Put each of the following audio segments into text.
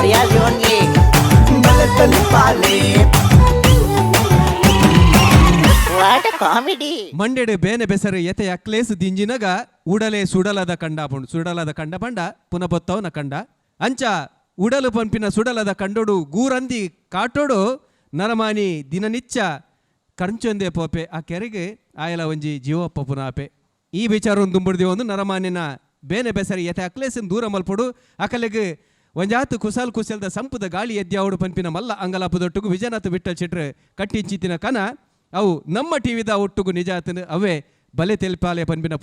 ಮರ್ಯಾದೆ ಒನ್ಲಿ ಬಲೆ ತಲುಪಾಲೆ what comedy ಮಂಡೆಡೆ ಬೇನೆ ಬೆಸರು ಎತೆಯ ಕ್ಲೇಸ್ ದಿಂಜಿನಗ ಉಡಲೆ ಸುಡಲದ ಕಂಡಾಪುಂಡು ಸುಡಲದ ಕಂಡ ಪಂಡ ಪುನಃ ಬೊತ್ತವನ ಕಂಡ ಅಂಚ ಉಡಲು ಪಂಪಿನ ಸುಡಲದ ಕಂಡೋಡು ಗೂರಂದಿ ಕಾಟೋಡು ನರಮಾನಿ ದಿನನಿಚ್ಚ ಕರ್ಚೊಂದೆ ಪೋಪೆ ಆ ಕೆರೆಗೆ ಆಯಲ ಒಂಜಿ ಜೀವಪ್ಪ ಪುನಾಪೆ ಈ ವಿಚಾರ ಒಂದು ದುಂಬುಡ್ದಿ ಒಂದು ನರಮಾನಿನ ಬೇನೆ ಬೆಸರಿ ಎತೆ ಅಕ್ಲೇಸಿನ ದೂರ ಮಲ್ಪೊಡು ಅಕಲೆಗೆ ಒಂಜಾತು ಕುಸಲ್ ಕುಸಲ್ದ ಸಂಪುದ ಗಾಳಿ ಎದ್ಯಾವಡು ಪಂಪಿನ ಮಲ್ಲ ಅಂಗಲಾಪದೊಟ್ಟುಗು ವಿಜಯನಾಥ ವಿಠಲ್ ಶೆಟ್ರ್ ಕಟ್ಟಿಂಚಿತ್ತಿನ ಕನ ಅವು ನಮ್ಮ ಟಿವಿದ ಒಟ್ಟುಗು ನಿಜಾತನ ಅವೇ ಬಲೆ ತೆಲಿಪಾಲೆ ಪಂಪಿನ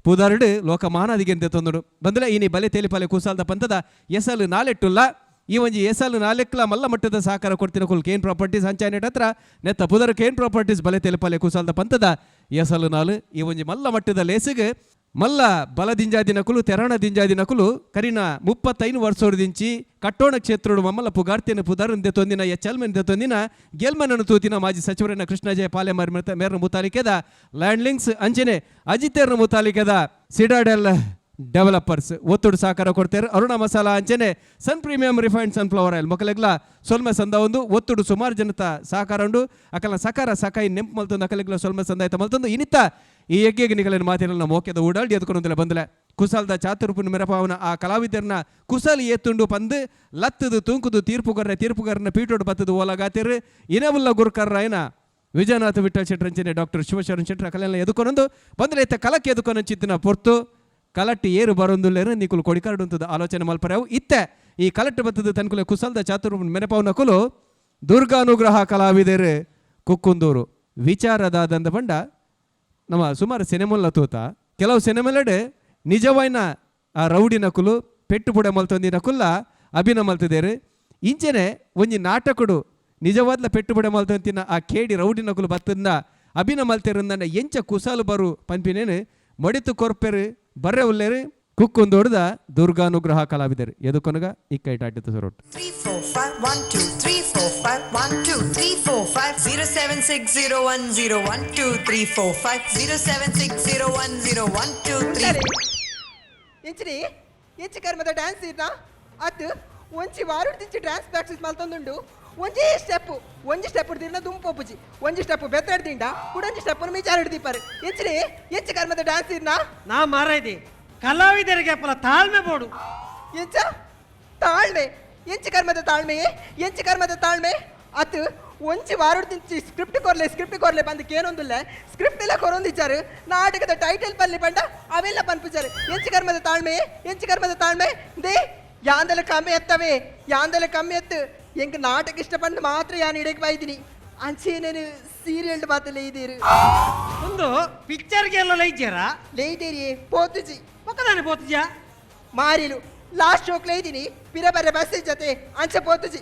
ಪುದರ್ಡು ಲೋಕಮಾನದಿಗೆಂದೆ ತೊಂದಡು ಬಂದ್ರೆ ಇನಿ ಬಲೆ ತೆಲಿಪಾಲೆ ಕುಸಾಲ್ದ ಪಂತದ ಎಸಲು ನಾಲೆಟ್ಟುಲ್ಲ ಈ ಒಂಜಿ ಎಸಲು ನಾಲೆಕ್ಲ ಮಲ್ಲ ಮಟ್ಟದ ಸಹಕಾರ ಕೊಡ್ತಿನ ಕುಲ್ ಕೇನ್ ಪ್ರಾಪರ್ಟೀಸ್ ಹಂಚಾನೆಟ್ ಹತ್ರ ನೆತ್ತ ಪುದರ್ ಕೇನ್ ಪ್ರಾಪರ್ಟೀಸ್ ಬಲೆ ತೆಲಿಪಾಲೆ ಕುಸಾಲ್ದ ಪಂತದ ಎಸಲು ನಾಲು ಈ ಒಂಜಿ ಮಲ್ಲ ಮಟ್ಟದ ಲೇಸಿಗೆ ಮಲ್ಲ ಬಲ ದಿಂಜಾದಿನಕುಲು ತೆರಣ ದಿಂಜಾದಿನಕುಲು ಕರಿನ 35 ವರ್ಷೋರ್ದಿಂಚಿ ಕಟ್ಟೋಣ ಕ್ಷೇತ್ರೋಡು ಮಮ್ಮಲ ಪುಗಾರ್ತಿನ ಪುದರಂದೆ ತೊಂದಿನ ಎಚ್ಚಲ್ಮೆಂದೆ ತೊಂದಿನ ಗೆಲ್ಮನನ್ನು ತೂತಿನ ಮಾಜಿ ಸಚಿವರನ್ನ ಕೃಷ್ಣಜಯ ಪಾಲೆ ಮೇರ್ನ ಮುತಾಲಿಕೆದ ಲ್ಯಾಂಡ್ಲಿಂಗ್ಸ್ ಅಂಚನೆ ಅಜಿತೇರ್ನ ಮುತಾಲಿಕೆದ ಸಿಡಾಡೆಲ್ ಡೆವಲಪರ್ಸ್ ಒತ್ತುಡು ಸಹಕಾರ ಕೊಡ್ತಾರೆ ಅರುಣ ಮಸಾಲ ಅಂಚನೆ ಸನ್ ಪ್ರೀಮಿಯಂ ರಿಫೈನ್ಡ್ ಸನ್ಫ್ಲವರ್ ಆಯಿಲ್ ಮೊಕಲೆಗ್ಲ ಸೊಲ್ಮೆ ಸಂದ ಒಂದು ಒತ್ತುಡು ಸುಮಾರು ಜನತ ಸಹಕಾರ ಉಂಡು ಅಕಲ ಸಕಾರ ಸಕಾಯಿ ನೆಂಪು ಮಲ್ತೊಂದು ಅಕಲೆಗ್ಲ ಸೊಲ್ಮೆ ಸಂದ ಆಯ್ತು ಮಲ್ತೊಂದು ಇನ್ನಿತ್ತ ಈ ಯಜ್ಞಗೆ ನಿಗಲಿನ ಮಾತಿನ ಮೋಕೆದ ಓಡಾಡಿ ಎದ್ಕೊಂಡೊಂದಿಲ್ಲ ಬಂದಲೆ ಕುಸಲ್ದ ಚಾತುರ್ಪುನ ಮೆರಪಾವನ ಆ ಕಲಾವಿದರನ್ನ ಕುಸಲ್ ಎತ್ತುಂಡು ಪಂದು ಲತ್ತದು ತೂಂಕುದು ತೀರ್ಪುಗಾರನ ಪೀಟೋಡು ಬತ್ತದು ಓಲಗಾತಿರು ಇನವುಲ್ಲ ಗುರುಕರ್ರಾಯನ ವಿಜಯನಾಥ ವಿಠಲ್ ಶೆಟ್ರಂಚನೆ ಡಾಕ್ಟರ್ ಶಿವಶರಣ್ ಶೆಟ್ರ ಕಲೆಲ್ಲ ಎದುಕೊಂಡೊಂದು ಬಂದರೆ ಇತ್ತ ಕಲಕ್ಕೆ ಎದುಕೊಂಡು ಚಿತ್ತಿನ ಪೊರ್ತು ಕಲಟ್ಟು ಏರು ಬರೊಂದುಲ್ಲೇನು ನಿಕುಲು ಕೊಡಿಕಾಡುಂತದ ಆಲೋಚನೆ ಮಲ್ಪರೆವು ಇತ್ತೆ ಈ ಕಲಟ್ಟು ಬತ್ತದ ತನ್ಕುಲೆ ಕುಸಲ್ದ ಚಾತುರ್ಪುನ ಮೆರಪಾವನ ಕುಲು ದುರ್ಗಾನುಗ್ರಹ ಕಲಾವಿದರು ಕುಕ್ಕುಂದೂರು ವಿಚಾರದಾದಂದ ಬಂಡ ನಮ್ಮ ಸುಮಾರು ಸಿನಿಮಲ್ಲ ತೂತ ಕೆಲವು ಸಿನಿಮೆಲಡೆ ನಿಜವಾಯಿನ ಆ ರೌಡಿ ನಕುಲು ಪೆಟ್ಟು ಪುಡೆ ಮಲ್ತೊಂದಿ ನಕುಲ್ಲ ಅಭಿನಯ ಮಲ್ತಿದ್ದೇರು ಇಂಚೆನೆ ಒಂಜಿ ನಾಟಕಡು ನಿಜವಾದ್ಲ ಪೆಟ್ಟು ಪುಡೆ ಮಲ್ತೊಂತಿನ ಆ ಕೇಡಿ ರೌಡಿ ನಕುಲು ಬತ್ತಂದ ಅಭಿನಯ ಮಲ್ತಿರಂದ ಎಂಚ ಕುಸಾಲು ಬರು ಪಂಪಿನೇನು ಮಡಿತು ಕೊರ್ಪೆರು ಬರ್ರೆ ಉಲ್ಲೇರು ಕುಕ್ಕುಂದೋಡ್ದ ದುರ್ಗಾನುಗ್ರಹ ಕಲಾವಿದರು ಎದುಕೊನಗ ಇಕ್ಕೈಟಾಟಿತ್ತು ಸೊರೊಟ್ಟು 3 4 5 1 2 3 4 5 1 2 3 4 5 076010 1 2 3 4 5 076010 1 2 3 ಎಂಚಿನಿ ಎಂಚಿ ಕರ್ಮದ ಡ್ಯಾನ್ಸ್ ಇರ್ನ ಅದು ಒಂಚಿ ವಾರುಡ್ದಿಂಚಿ ಡ್ಯಾನ್ಸ್ ಪ್ರಾಕ್ಟೀಸ್ ಮಲ್ತೊಂದುಂಡು ಒಂಜಿ ಸ್ಟೆಪ್ ಹಿಡ್ದಿರ್ನ ದುಂಪೊಪ್ಪುಜಿ ಒಂಜಿ ಸ್ಟೆಪ್ ಬೆತ್ತಡ್ದಿಂಡ ಕುಡೊಂಜಿ ಸ್ಟೆಪ್ ಮೀಚಾರ ಹಿಡ್ದಿಪ್ಪಾರು ಎಂಚಿನಿ ಎಂಚಿ ಕರ್ಮದ ಡ್ಯಾನ್ಸ್ ಇರ್ನ ನಾ ಮಾರಾಯ್ದೆ ಕಲಾವಿದರಿಗೆ ಅಪ್ಪಲ ತಾಳ್ಮೆ ಬೋಡು ಎಂಚ ತಾಳ್ಮೆ ಎಂಚಿ ಕರ್ಮದ ತಾಳ್ಮೆ ಅತ್ತು ಒಂಚಿ ವಾರುಡ್ದಿಂಚಿ ಸ್ಕ್ರಿಪ್ಟ್ ಕೊರ್ಲೆ ಬಂದು ಕೇನೊಂದುಲ್ಲ ಸ್ಕ್ರಿಪ್ಟ್ ಎಲ್ಲ ಕೊರೊಂದಿಚ್ಚಾರು ನಾಟಕದ ಟೈಟಲ್ ಪಲ್ಲಿ ಬಂಡ ಅವೆಲ್ಲ ಪನ್ಪಿಚಾರು ಎಂಚಿ ಕರ್ಮದ ತಾಳ್ಮೆ ದೇ ಯಾಂದಲ ಕಮ್ಮಿ ಎತ್ತು ಎಂಕ್ ನಾಟಕ ಇಷ್ಟಪಂಡು ಮಾತ್ರ ಯಾನ್ ಇಡಕ್ಕೆ ಬಾಯ್ತೀನಿ ಅಂಚೆ ನಾನು ಸೀರಿಯಲ್ ಮಾತಲ್ಲೇ ಇದೀರು ಒಂದು ಪಿಕ್ಚರ್ಗೆ ಎಲ್ಲ ಲೈಟೇರಿ ಪೋತುಜಿ ಪಕ್ಕದಾನೆ ಪೋತುಜಾ ಮಾರಿಲು ಲಾಸ್ಟ್ ಶೋಕ್ ಲೈದಿನಿ ಪಿರ ಬರ ಬಸ್ ಜೊತೆ ಅಂಚೆ ಪೋತುಜಿ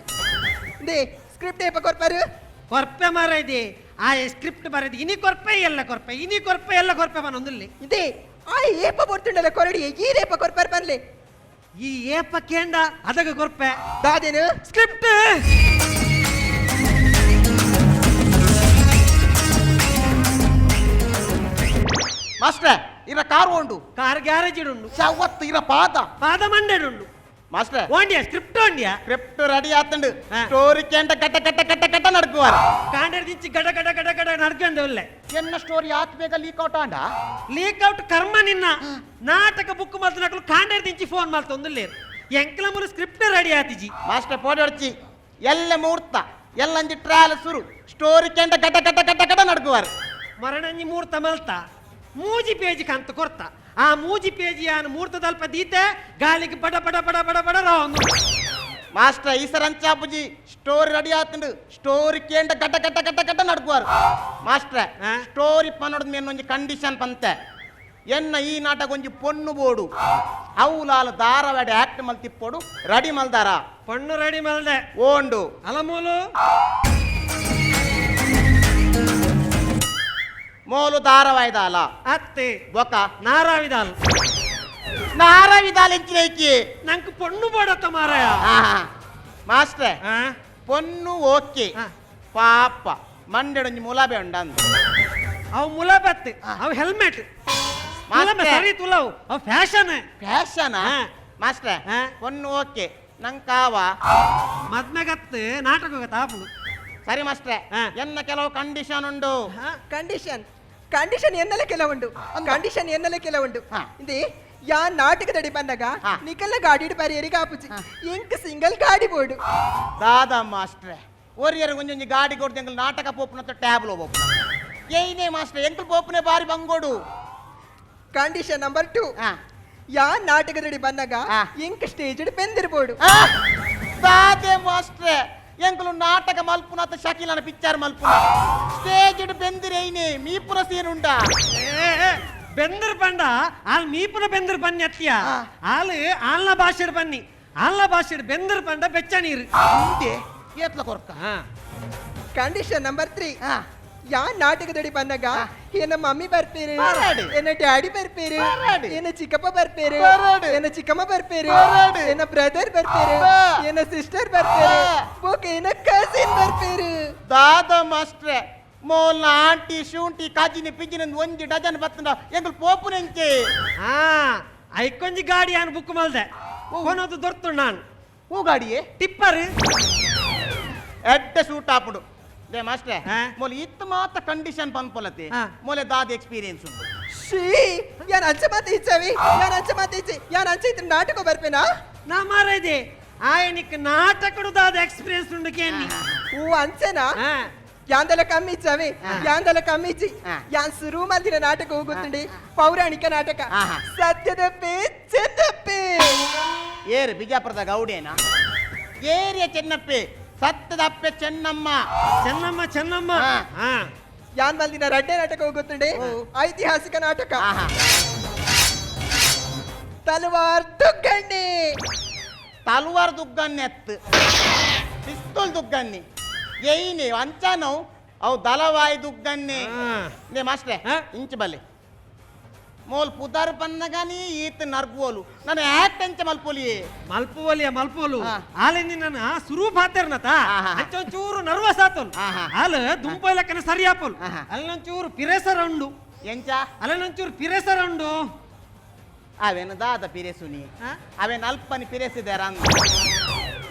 ದೇ ಸ್ಕ್ರಿಪ್ಟ್ ಏಪ ಕೊರ್ಪೆ ಮಾರಾಯ್ದೆ ಆ ಸ್ಕ್ರಿಪ್ಟ್ ಬರೆದು ಇನಿ ಕೊರ್ಪೆ ಎಲ್ಲ ಕೊರ್ಪೆ ಮನೊಂದುಲ್ಲಿ ಇದೇ ಆ ಏಪ ಬರ್ತುಂಡಲ್ಲ ಕೊರಡಿ ಈ ರೇಪ ಕೊರ್ಪರ್ ಬನ್ಲೆ ಈ ಏಪ ಕೇಂಡ ಅದಗ ಕೊರ್ಪೆ ದಾದೇನು ಸ್ಕ್ರಿಪ್ಟ್ ಮಾಸ್ಟರ್ ಇರ ಕಾರು ಉಂಡು ಕಾರ್ ಗ್ಯಾರೇಜ್ ಉಂಡು ಚವತ್ತು ಇರ ಪಾದ ಮಂಡೆಡುಂಡು ಮಾಸ್ಟರ್ ಓಂಡಿಯಾ ಸ್ಕ್ರಿಪ್ಟ್ ಓಂಡಿಯಾ ಸ್ಕ್ರಿಪ್ಟ್ ರೆಡಿ ಆತಂಡು ಸ್ಟೋರಿ ಕೇಂಟ ಕಟ್ಟ ನಡ್ಕುವಾರ ಕಾಂಡರ್ ದಿಚ್ಚಿ ಗಡ ನಡ್ಕೊಂಡು ಒಳ್ಳೆ ಎನ್ನ ಸ್ಟೋರಿ ಆತ್ ಬೇಗ leak out and leak out ಕರ್ಮ ನಿನ್ನ ನಾಟಕ ಬುಕ್ ಮಲ್ತನಕಲು ಕಾಂಡರ್ ದಿಂಚಿ ಫೋನ್ ಮಲ್ತೊಂದುಲ್ಲೇರು ಎಂಕ್ಲ ಮೂರು ಸ್ಕ್ರಿಪ್ಟ್ ರೆಡಿ ಆತಿಜಿ ಮಾಸ್ಟರ್ ಪೋಡಿ ಹೊಡ್ಚಿ ಎಲ್ಲ ಮುಹೂರ್ತ ಎಲ್ಲಂಜಿ ಟ್ರಯಲ್ ಸುರು ಸ್ಟೋರಿ ಕೇಂಟ ಕಟ್ಟ ನಡ್ಕುವಾರ ಮರಣಂಜಿ ಮುಹೂರ್ತ ಮಲ್ತ ಮೂಜಿ ಪೇಜಿ ಕಂತು ಕೊರ್ತ ಆ ಮೂಜಿ ಪೇಜಿ ಯಾನು ಮುಹೂರ್ತದಲ್ಪ ದೀತೆ ಗಾಳಿಗೆ ಬಡ ರಾವಂದು ಮಾಸ್ಟರ್ ಈ ಸರಂಚಾಪುಜಿ ಸ್ಟೋರಿ ರೆಡಿ ಆತಂಡು ಸ್ಟೋರಿ ಕೇಂಟ ಕಟ್ಟ ನಡ್ಕುವಾರ ಮಾಸ್ಟರ್ ಸ್ಟೋರಿ ಪನ್ನೋಡ್ ಮೇನ್ ಒಂಜಿ ಕಂಡೀಷನ್ ಪಂತೆ ಎನ್ನ ಈ ನಾಟಕ ಒಂಜಿ ಪೊಣ್ಣು ಬೋಡು ಅವುಲಾಲ ಧಾರಾವಾಡಿ ಆಕ್ಟ್ ಮಲ್ ತಿಪ್ಪೋಡು ರೆಡಿ ಮಲ್ದಾರ ಪಣ್ಣು ರೆಡಿ ಮಲ್ದೆ ಓಂಡು ಅಲಮೂಲು ಮೋಲು ಧಾರಾವಾಹಿದಾಲ ಅತ್ತೆ ಬೊಕ ನಾರಾವಿದಾಲ್ ಎಂಚಿನೈಕಿ ನಂಗೆ ಪೊಣ್ಣು ಬೋಡತ್ತ ಮಾರಾಯ ಮಾಸ್ಟರ್ ಪೊಣ್ಣು ಓಕೆ ಪಾಪ ಮಂಡೆಡೊಂಜಿ ಮುಲಾಬೆ ಉಂಡಂದು ಅವು ಮುಲಾಬತ್ತೆ ಅವು ಹೆಲ್ಮೆಟ್ ಸರಿ ತುಲವು ಅವು ಫ್ಯಾಷನ್ ಮಾಸ್ಟರ್ ಪೊಣ್ಣು ಓಕೆ ನಂಗೆ ಕಾವ ಮದ್ಮೆಗತ್ತು ನಾಟಕ ತಾಪುಡು ಸರಿ ಮಾಸ್ಟ್ರೆ ಹಾ. ಎನ್ನ ಕೆಲವು ಕಂಡೀಷನ್ ಉಂಡು ಕಂಡೀಷನ್ ಎನ್ನಲೆ ಕೆಲವುಂಡು ಕಂಡೀಷನ್ ಎನ್ನಲೆ ಕೆಲವುಂಡು ಹಾ. ಇಂದಿ ಯಾ ನಾಟಕದಡಿ ಬಂದಾಗ ಹಾ. ನಿಕಲ್ನ ಗಾಡಿ ಪರಿಯರಿಗೆ ಆಪುಜಿ ಇಂಕ್ ಸಿಂಗಲ್ ಗಾಡಿ ಬೋರ್ಡು ದಾದಾ ಮಾಸ್ಟ್ರೆ ಒರಿಯರು ಒಂಜೊಂಜಿ ಗಾಡಿ ಕೊಡ್ದು ಎಂಕಲ್ ನಾಟಕ ಪೋಪುನ ಟ್ಯಾಬ್ಲೋ ಪೋಪುನ ಏನೇ ಮಾಸ್ಟ್ರೆ ಎಂಕಲ್ ಪೋಪುನೆ ಬಾರಿ ಬಂಗೋಡು ಕಂಡೀಷನ್ ನಂಬರ್ 2 ಹಾ. ಯಾ ನಾಟಕದಡಿ ಬಂದಾಗ ಹಾ. ಇಂಕ್ ಸ್ಟೇಜ್ ಬೆಂದಿರ್ಬೋಡು ಆ, ದಾದೆ ಮಾಸ್ಟ್ರೆ ಎಂಕಲು ನಾಟಕ ಮಲ್ಪುನ ಶಕಿಲನ ಪಿಕ್ಚರ್ ಮಲ್ಪುನ ಸ್ಟೇಜ್ ಬೆಂದಿರೇನೆ ಮೀಪುರ ಸೀನುಂಡ ಬೆಂದರ್ ಬಂಡ ಆಲ್ ಮೀಪುನ ಬೆಂದರ್ ಬನ್ನಿ ಅತ್ಯ ಆ. ಆಲ್ ಆಲ್ನ ಭಾಷೆಡ್ ಬನ್ನಿ ಆಲ್ನ ಭಾಷೆಡ್ ಬೆಂದರ್ ಬಂಡ ಬೆಚ್ಚ ನೀರು ಹಿಂದೆ ಏತ್ಲ ಕೊರ್ಕ ಕಂಡೀಷನ್ ನಂಬರ್ 3 ಹಾ. ಯಾ ನಾಟಕದಡಿ ಬಂದಾಗ ಏನ ಮಮ್ಮಿ ಬರ್ಪೇರು ಬರಡು. ಏನ ಡ್ಯಾಡಿ ಬರ್ಪೇರು ಬರಡು. ಏನ ಚಿಕ್ಕಪ್ಪ ಬರ್ಪೇರು ಬರಡು. ಏನ ಚಿಕ್ಕಮ್ಮ ಬರ್ಪೇರು ಬರಡು. ಏನ ಬ್ರದರ್ ಬರ್ಪೇರು ಬಾ. ಏನ ಸಿಸ್ಟರ್ ಬರ್ಪೇರು ಬಾ. ಓಕೆ ಏನ ಕಸಿನ್ ಬರ್ಪೇರು ದಾದ ಮಾಸ್ಟ್ರೆ ಮೋಲ್ನ ಆಂಟಿ ಶೂಂಟಿ ಕಾಜಿನಿ ಪಿಜಿನ ಒಂಜಿ ಡಜನ್ ಬತ್ತಂಡ ಎಂಕಲ್ ಪೋಪುನೆಂಚೆ ಹಾ ಐಕೊಂಜಿ ಗಾಡಿ ಅನ್ ಬುಕ್ ಮಲ್ದೆ ಕೊನೊಂದು ದೊರ್ತು ನಾನು ಹೂ ಗಾಡಿಯೇ ಟಿಪ್ಪರ್ ಎಡ್ಡ ಶೂಟ್ ಆಪುಡು ದೇ ಮಾಸ್ಟ್ರೆ ಹಾ. ಮೊಲ ಇತ್ತು ಮಾತ್ರ ಕಂಡೀಷನ್ ಪನ್ಪೊಲತೆ ಹಾ. ಮೊಲೆ ದಾದ ಎಕ್ಸ್ಪೀರಿಯನ್ಸ್ ಉಂಟು ಶೀ ಯಾನ್ ಅಂಚೆ ಮಾತೆ ಇಚ್ಚವಿ ಯಾನ್ ಅಂಚೆ ಮಾತೆ ಇಚ್ಚಿ ಯಾನ್ ಅಂಚೆ ಇತ್ತು ನಾಟಕ ಬರ್ಪೇನಾ ನಾ ಮಾರೈದೆ ఆయనకి నాటకుడుదాದ ఎక్స్పీరియన్స్ ఉండు కేన్ని ಹೂ ಅಂಚೆನಾ ಯಾಂದಲ ಕಮ್ಮಿ ಇಚ್ಚವಿ ಯಾಂದಲ ಕಮ್ಮಿ ಇಚ್ಚಿ ಯಾನ್ ಶುರು ಮಾಡಿದ ನಾಟಕ ಹೋಗುತ್ತಂಡಿ ಪೌರಾಣಿಕ ನಾಟಕ ಆಹಾ. ಸತ್ಯದ ಚೆನ್ನಪ್ಪೆ ಏರು ಬಿಜಾಪುರದ ಗೌಡೇನಾ ಏರಿಯ ಚೆನ್ನಪ್ಪೆ ಸತ್ತದ ಅಪ್ಪೆ ಚೆನ್ನಮ್ಮ చెన్నమ్మ చెన్నమ్మ ಹಾ. ಯಾನ್ ಮಲ್ದಿನ ರಡ್ಡೆ ನಾಟಕ ಹೋಗುತ್ತಂಡಿ ಐತಿಹಾಸಿಕ ನಾಟಕ ಆಹಾ. ತಲವಾರ್ ತುಗ್ಗಣ್ಣಿ ತಲ್ವಾರ್ ದುಗ್ಗನ್ನಿ ಎತ್ತು ಪಿಸ್ತೂಲ್ ದುಗ್ಗನ್ನಿ ಏಯ್ನಿ ಅಂಚಾನವು ಅವು ದಲವಾಯಿ ದುಗ್ಗನ್ನಿ ನೇ ಮಾಸ್ಟ್ರೆ ಹಾ? ಇಂಚು ಬಲ್ಲೆ ಮೋಲ್ ಪುದರ್ ಪನ್ನಗನಿ ಈತ್ ನರ್ಗೋಲು ನಾನು ಯಾಕೆ ಅಂಚ ಮಲ್ಪೋಲಿ మల్పువలియ మల్పులు ఆ. ఆలిని నన్ను సురూప్ ಹಾತೇರ್ನತ ಆಹಾ. ಅಂಚೊಂಚೂರು ನರ್ವಸ್ ಆತೋಲ್ ಆಹಾ. ಆಲ ದುಂಪೈ ಲೆಕ್ಕನ ಸರಿ ಆಪೋಲ್ ಆಹಾ. ಅಲ್ಲೊಂಚೂರು ಪಿರೇಸರ ಉಂಡು ಎಂಚ ಅಲ್ಲೊಂಚೂರು ಪಿರೇಸರ ಉಂಡು ಅವೇನು ದಾದ ಪಿರೇಸುನಿ ಆ? ಅವೇನು ಅಲ್ಪನಿ ಪಿರೇಸಿದಾರ ಅಂದ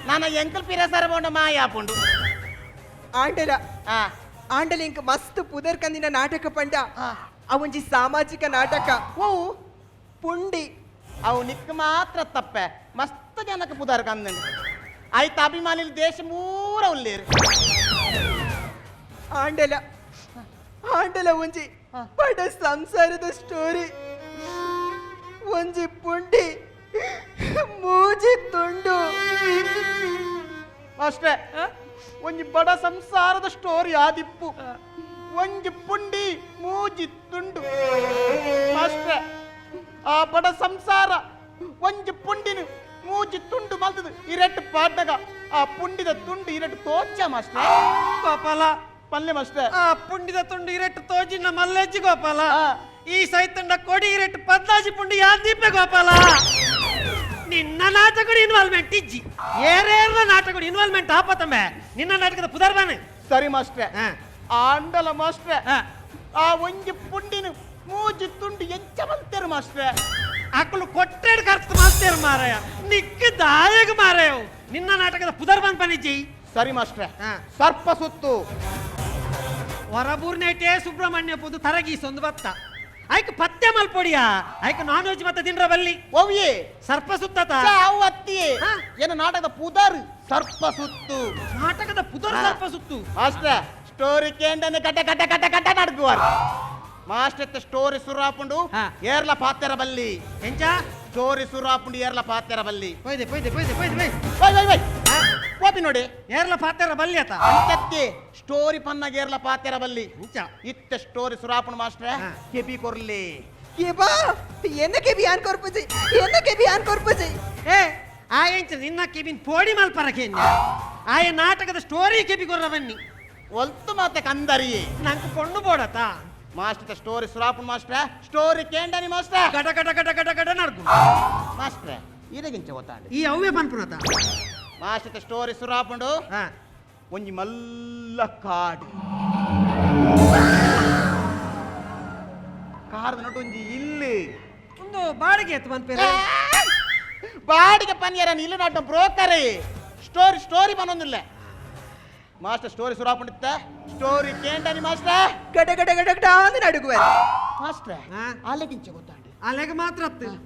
ನಾನು ಎಂಕಲ್ ಪಿರೇಸರ ಬೋಂಡ ಮಾಯಾಪುಂಡು ಆಂಡಲ ಆ ಆಂಡಲ ಇಂಕ ಮಸ್ತ್ ಪುದರ್ ಕಂದಿನ ನಾಟಕ ಪಂಡ ಆ. ಅವೊಂಜಿ ಸಾಮಾಜಿಕ ನಾಟಕ ಓ ಪುಂಡಿ ಅವು ನಿಕ್ ಮಾತ್ರ ತಪ್ಪೆ ಮಸ್ತ್ ಜನಕ್ಕೆ ಪುದಾರ್ ಕಂದಂಡು ಆಯ್ತು ಅಭಿಮಾನಿಲ್ ದೇಶ ಮೂರ ಉಳ್ಳೇರು ಆಂಡಲ ಆಂಡಲ ಒಂಜಿ ಬಡ ಸಂಸಾರದ ಸ್ಟೋರಿ ಒಂಜಿ ಪುಂಡಿ ಮೂಜಿ ತುಂಡು ಅಷ್ಟೇ ಒಂಜಿ ಬಡ ಸಂಸಾರದ ಸ್ಟೋರಿ ಆದಿಪ್ಪು ಒಂಜಿ ಪುಂಡಿ ಮೂಜಿ ತುಂಡು ಅಷ್ಟೇ ಆ ಬಡ ಸಂಸಾರ ಒಂಜಿ ಪುಂಡಿನ ಮೂಜಿ ತುಂಡು ಮಲ್ತದು ಇರೆಟ್ಟು ಪಾಡ್ಡಗ ಆ ಪುಂಡಿದ ತುಂಡು ಇರೆಟ್ಟು ತೋಚ ಮಾಸ್ಟ್ರೆ ಗೋಪಾಲ ಪಲ್ಲೆ ಮಾಸ್ಟ್ರೆ ಆ ಪುಂಡಿದ ತುಂಡು ಇರೆಟ್ಟು ತೋಜಿನ ಮಲ್ಲೆಜ್ಜಿ ಗೋಪಾಲ ಆ. ಈ ಸೈತಂಡ ಕೊಡಿ ಇರೆಟ್ಟು ಪದ್ನಾಜಿ ಪುಂಡಿ ಯಾಂದೀಪೆ ಗೋಪಾಲ ನಿನ್ನ ನಾಟಕಡು ಇನ್ವಾಲ್ವ್ಮೆಂಟ್ ಇಜ್ಜಿ ಏರೇರ್ನ ನಾಟಕಡು ಇನ್ವಾಲ್ವ್ಮೆಂಟ್ ಆಪತ್ತಂಬೆ ನಿನ್ನ ನಾಟಕದ ಪುದರ್ಬಾನೆ ಸರಿ ಮಾಸ್ಟ್ರೆ ಹಾ. ಆಂಡಲ ಮಾಸ್ಟ್ರೆ ಹಾ. ಆ ಒಂಜಿ ಪುಂಡಿನ ಮೂಜಿ ತುಂಡು ಎಂಚ ಮಲ್ತೇರು ಮಾಸ್ಟ್ರೆ ಅಕ್ಕಳು ಕೊಟ್ಟೆಡ್ ಖರ್ಚು ಮಾಡ್ತೇರು ಮಾರಾಯ ನಿಕ್ಕ ದಾಯಗ ಮಾರಾಯ ನಿನ್ನ ನಾಟಕದ ಪುದರ್ಬಾನ್ ಪನಿಜ್ಜಿ ಸರಿ ಮಾಸ್ಟ್ರೆ ಹಾ. ಸರ್ಪ ಸುತ್ತು ಹೊರಬೂರ್ನೇಟೆ ಸುಬ್ರಹ್ಮಣ್ಯ ಪುದು ತರಗೀಸೊಂದು ಬತ್ತ ಆಯ್ಕೆ ಪತ್ತೆ ಮಲ್ಪೊಡಿಯಾ ಆಯ್ಕೆ ನಾನ್ ವೆಜ್ ಮತ್ತೆ ತಿನ್ರ ಬಲ್ಲಿ ಓವಿಯೇ ಸರ್ಪ ಸುತ್ತತ ಚಾವು ಅತ್ತಿಯೇ ಹಾ. ಏನು ನಾಟಕದ ಪುದರ್ ಸರ್ಪ ಸುತ್ತು ನಾಟಕದ ಪುದರ್ ಹಾ. ಸರ್ಪ ಸುತ್ತು ಮಾಸ್ಟ್ರೆ ಸ್ಟೋರಿ ಕೇಂಡನೆ ಕಟ್ಟ ಕಟ್ಟ ಕಟ್ಟ ಕಟ್ಟ ನಡ್ಗುವಾರು ಮಾಸ್ಟರ್ ಸ್ಟೋರಿ ಸುರಾಪುಂಡು ಹಾ. ಏರ್ಲ ಪಾತೆರ ಬಲ್ಲಿ ಎಂಚ ಸ್ಟೋರಿ ಸುರಾಪುಂಡು ಏರ್ಲ ಪಾತೆರ ಬಲ್ಲಿ ಪೊಯ್ದೆ ಪೊಯ್ದೆ ಪೊಯ್ದೆ ಪೊಯ್ದೆ ಪೊಯ್ ವೈ ವೈ ವೈ ಕೋಪಿ ನೋಡಿ ಏರ್ಲ ಪಾತೆರ ಬಲ್ಲಿ ಆತ ಅಂಚತ್ತಿ ಸ್ಟೋರಿ ಪನ್ನಗ ಏರ್ಲ ಪಾತೆರ ಬಲ್ಲಿ ಎಂಚ ಇತ್ತ ಸ್ಟೋರಿ ಸುರಾಪುಂಡು ಮಾಸ್ಟ್ರೆ ಹಾ. ಕೆಪಿ ಕೊರ್ಲಿ ये बा ಏನಕ್ಕೆ ಬಿಯಾನ್ ಕೊರ್ಪುಜಿ ಏನಕ್ಕೆ ಬಿಯಾನ್ ಕೊರ್ಪುಜಿ ಏ ಆ ಎಂಚ ನಿನ್ನ ಕೆಬಿನ್ ಪೋಡಿ ಮಲ್ಪರಕೇನ್ಯ ಆಯ ನಾಟಕದ ಸ್ಟೋರಿ ಕೆಬಿ ಕೊರ್ರ ಬನ್ನಿ ಒಲ್ತು ಮಾತೆ ಕಂದರಿ ನಂಗೆ ಕೊಂಡು ಬೋಡತ ಮಾಸ್ಟರ್ ಸ್ಟೋರಿ ಸುರಾಪುಂಡು ಮಾಸ್ಟ್ರೆ ಸ್ಟೋರಿ ಕೇಂಡನಿ ಮಾಸ್ಟ್ರೆ ಗಡ ಗಡ ಗಡ ಗಡ ಗಡ ನಡ್ಕು ಮಾಸ್ಟ್ರೆ ಇದಗಿಂಚ ಗೊತ್ತಾಂಡಿ ಈ ಅವ್ವೆ ಪನ್ಪುನತ ಮಾಸ್ಟರ್ ಸ್ಟೋರಿ ಸುರಾಪುಂಡು ಹಾ ಒಂಜಿ ಮಲ್ಲ ಕಾಡು ಕಾಡ್ದ ನಟು ಒಂಜಿ ಇಲ್ಲಿ ಒಂದು ಬಾಡಿಗೆ ಎತ್ತು ಬಂದ್ಪೇರೆ ಬಾಡಿಗೆ ಪನಿಯರ ಇಲ್ಲು ನಾಟು ಬ್ರೋಕರ್ ಸ್ಟೋರಿ ಪನ್ನೊಂದಿಲ್ಲ ಮಾಸ್ಟರ್ ಸ್ಟೋರಿ ಸುರಾಪುಂಡಿತ್ತ ಸ್ಟೋರಿ ಕೇಂಟನಿ ಮಾಸ್ಟರ್ ಗಡ ಗಡ ಗಡ ಗಡ ಅಂತ ನಡುಗುವೆ ಮಾಸ್ಟರ್ ಹಾ? ಅಲೆಗಿಂಚ ಗೊತ್ತಾಂಡಿ ಅಲೆಗೆ ಮಾತ್ರ